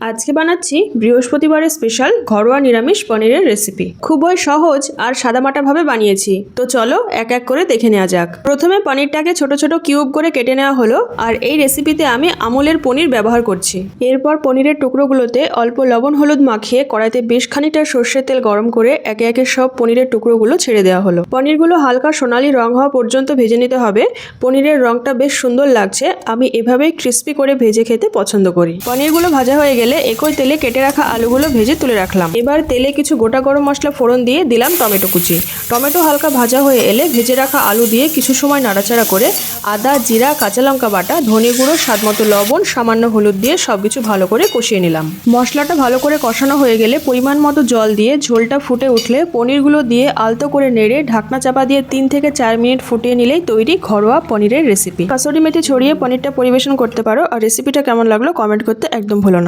আজকে বানাচ্ছি বৃহস্পতিবারের স্পেশাল ঘরোয়া নিরামিষ পনিরের রেসিপি। খুবই সহজ আর সাদামাটাভাবে বানিয়েছি, তো চলো এক এক করে দেখে নেওয়া যাক। প্রথমে পনিরটাকে ছোট ছোট কিউব করে কেটে নেওয়া হলো, আর এই রেসিপিতে আমি আমুলের পনির ব্যবহার করছি। এরপর পনিরের টুকরোগুলোতে অল্প লবণ হলুদ মাখিয়ে কড়াইতে বেশ খানিকটা সর্ষের তেল গরম করে একে একে সব পনিরের টুকরোগুলো ছেড়ে দেওয়া হলো। পনিরগুলো হালকা সোনালী রং হওয়া পর্যন্ত ভেজে নিতে হবে। পনিরের রংটা বেশ সুন্দর লাগছে, আমি এভাবেই ক্রিস্পি করে ভেজে খেতে পছন্দ করি। পনিরগুলো ভাজা হয়ে গেলে একই তেলে কেটে রাখা আলুগুলো ভেজে তুলে রাখলাম। এবার তেলে কিছু গোটা গরম মশলা ফোড়ন দিয়ে দিলাম টমেটো কুচি। টমেটো হালকা ভাজা হয়ে এলে ভেজে রাখা আলু দিয়ে কিছু সময় নাড়াচাড়া করে আদা, জিরা, কাঁচা লঙ্কা বাটা, ধনে গুঁড়ো, স্বাদমতো লবণ, সামান্য হলুদ দিয়ে সবকিছু ভালো করে কষিয়ে নিলাম। মশলাটা ভালো করে কষানো হয়ে গেলে পরিমাণ মতো জল দিয়ে ঝোলটা ফুটে উঠলে পনিরগুলো দিয়ে আলতো করে নেড়ে ঢাকনা চাপা দিয়ে 3 থেকে 4 মিনিট ফুটিয়ে নিলেই তৈরি ঘরোয়া পনিরের রেসিপি। কাসুরি মেথি ছড়িয়ে পনিরটা পরিবেশন করতে পারো। আর রেসিপিটা কেমন লাগলো কমেন্ট করতে একদম ভুলো না।